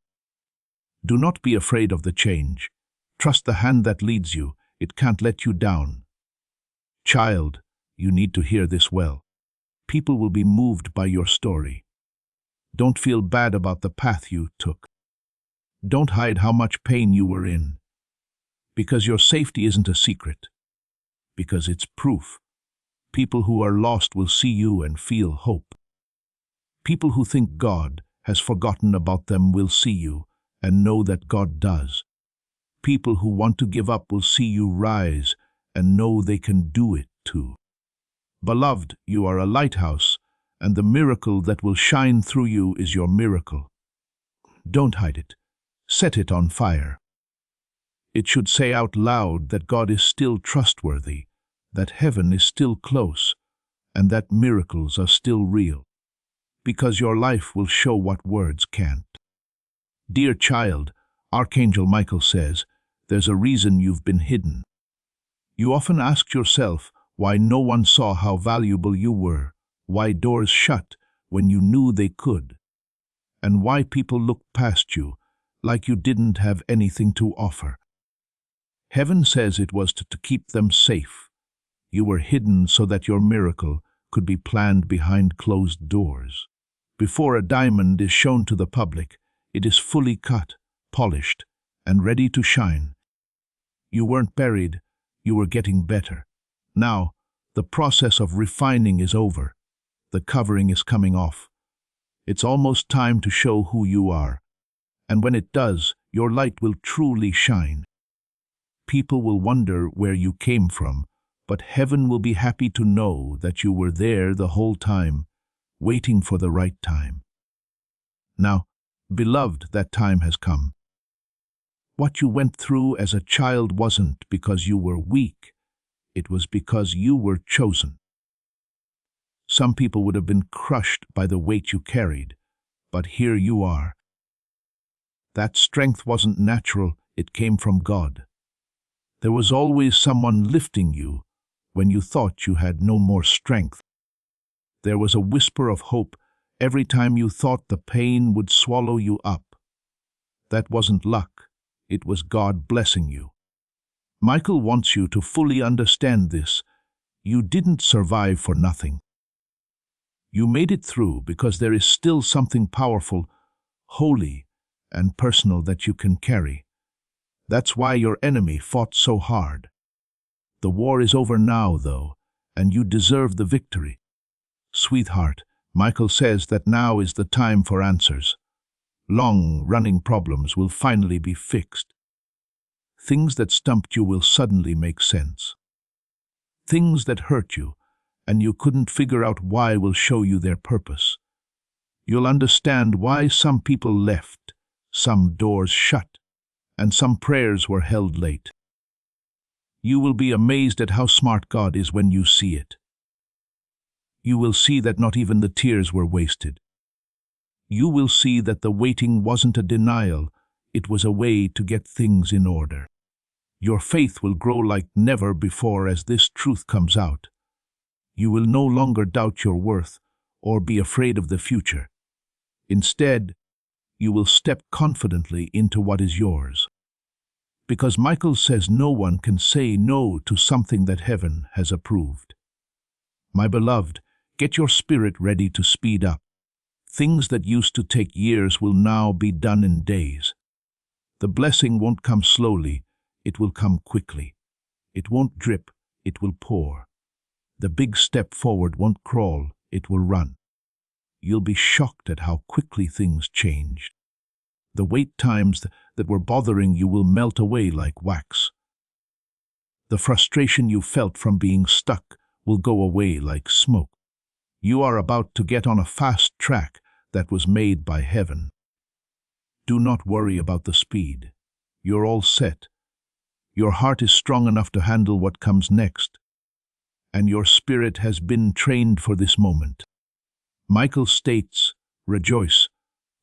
Do not be afraid of the change. Trust the hand that leads you. It can't let you down. Child, you need to hear this well. People will be moved by your story. Don't feel bad about the path you took. Don't hide how much pain you were in. Because your safety isn't a secret. Because it's proof. People who are lost will see you and feel hope. People who think God has forgotten about them will see you and know that God does. People who want to give up will see you rise and know they can do it too. Beloved, you are a lighthouse, and the miracle that will shine through you is your miracle. Don't hide it. Set it on fire. It should say out loud that God is still trustworthy, that heaven is still close, and that miracles are still real. Because your life will show what words can't. Dear child, Archangel Michael says, there's a reason you've been hidden. You often asked yourself why no one saw how valuable you were, why doors shut when you knew they could, and why people looked past you like you didn't have anything to offer. Heaven says it was to keep them safe. You were hidden so that your miracle could be planned behind closed doors. Before a diamond is shown to the public, it is fully cut, polished, and ready to shine. You weren't buried, you were getting better. Now, the process of refining is over. The covering is coming off. It's almost time to show who you are. And when it does, your light will truly shine. People will wonder where you came from, but heaven will be happy to know that you were there the whole time, waiting for the right time. Now, beloved, that time has come. What you went through as a child wasn't because you were weak. It was because you were chosen. Some people would have been crushed by the weight you carried, but here you are. That strength wasn't natural, it came from God. There was always someone lifting you when you thought you had no more strength. There was a whisper of hope every time you thought the pain would swallow you up. That wasn't luck, it was God blessing you. Michael wants you to fully understand this. You didn't survive for nothing. You made it through because there is still something powerful, holy, and personal that you can carry. That's why your enemy fought so hard. The war is over now, though, and you deserve the victory. Sweetheart, Michael says that now is the time for answers. Long-running problems will finally be fixed. Things that stumped you will suddenly make sense. Things that hurt you, and you couldn't figure out why, will show you their purpose. You'll understand why some people left, some doors shut, and some prayers were held late. You will be amazed at how smart God is when you see it. You will see that not even the tears were wasted. You will see that the waiting wasn't a denial, it was a way to get things in order. Your faith will grow like never before as this truth comes out. You will no longer doubt your worth or be afraid of the future. Instead, you will step confidently into what is yours. Because Michael says no one can say no to something that heaven has approved. My beloved, get your spirit ready to speed up. Things that used to take years will now be done in days. The blessing won't come slowly, it will come quickly. It won't drip, it will pour. The big step forward won't crawl, it will run. You'll be shocked at how quickly things changed. The wait times that were bothering you will melt away like wax. The frustration you felt from being stuck will go away like smoke. You are about to get on a fast track that was made by heaven. Do not worry about the speed. You're all set. Your heart is strong enough to handle what comes next, and your spirit has been trained for this moment. Michael states, rejoice,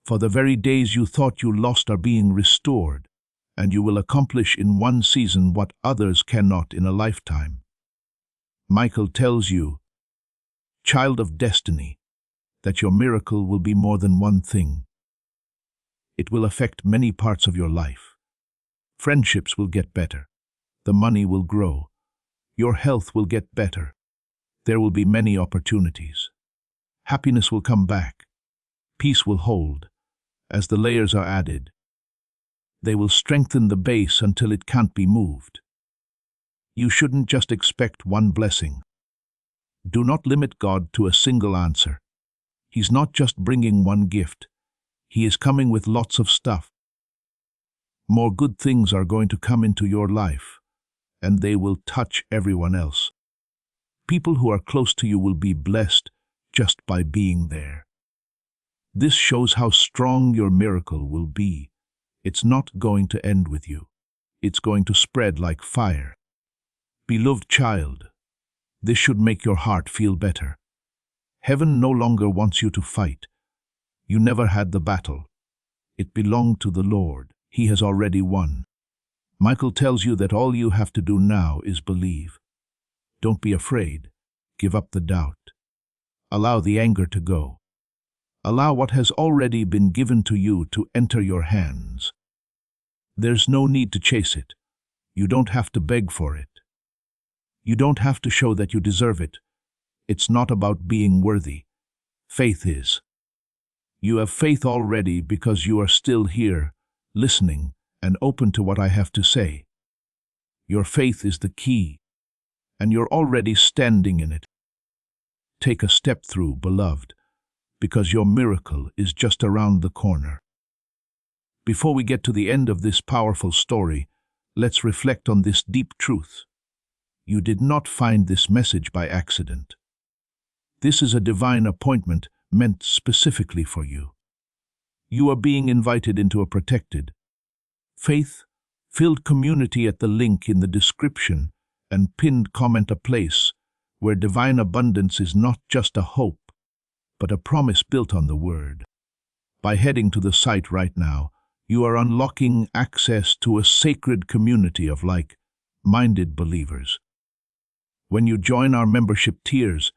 for the very days you thought you lost are being restored, and you will accomplish in one season what others cannot in a lifetime. Michael tells you, child of destiny, that your miracle will be more than one thing. It will affect many parts of your life. Friendships will get better. The money will grow. Your health will get better. There will be many opportunities. Happiness will come back. Peace will hold. As the layers are added, they will strengthen the base until it can't be moved. You shouldn't just expect one blessing. Do not limit God to a single answer. He's not just bringing one gift. He is coming with lots of stuff. More good things are going to come into your life, and they will touch everyone else. People who are close to you will be blessed just by being there. This shows how strong your miracle will be. It's not going to end with you. It's going to spread like fire. Beloved child, this should make your heart feel better. Heaven no longer wants you to fight. You never had the battle. It belonged to the Lord. He has already won. Michael tells you that all you have to do now is believe. Don't be afraid. Give up the doubt. Allow the anger to go. Allow what has already been given to you to enter your hands. There's no need to chase it. You don't have to beg for it. You don't have to show that you deserve it. It's not about being worthy. Faith is. You have faith already because you are still here, listening and open to what I have to say. Your faith is the key, and you're already standing in it. Take a step through, beloved, because your miracle is just around the corner. Before we get to the end of this powerful story, let's reflect on this deep truth. You did not find this message by accident. This is a divine appointment meant specifically for you. You are being invited into a protected, faith-filled community at the link in the description and pinned comment, a place where divine abundance is not just a hope, but a promise built on the Word. By heading to the site right now, you are unlocking access to a sacred community of like-minded believers. When you join our membership tiers,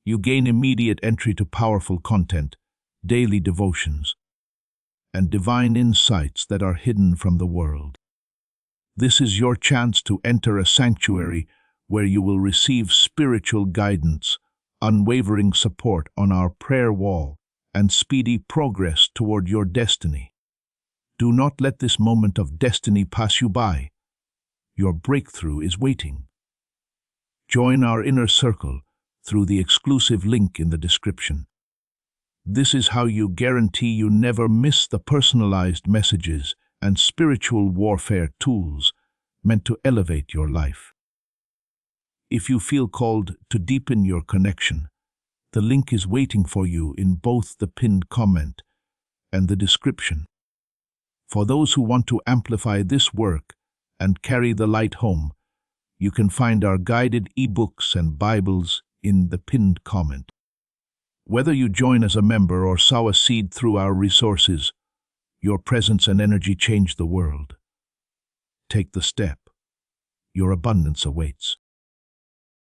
you gain immediate entry to powerful content, daily devotions, and divine insights that are hidden from the world. This is your chance to enter a sanctuary where you will receive spiritual guidance, unwavering support on our prayer wall, and speedy progress toward your destiny. Do not let this moment of destiny pass you by. Your breakthrough is waiting. Join our inner circle through the exclusive link in the description. This is how you guarantee you never miss the personalized messages and spiritual warfare tools meant to elevate your life. If you feel called to deepen your connection, the link is waiting for you in both the pinned comment and the description. For those who want to amplify this work and carry the light home, you can find our guided ebooks and Bibles in the pinned comment. Whether you join as a member or sow a seed through our resources, your presence and energy change the world. Take the step. Your abundance awaits.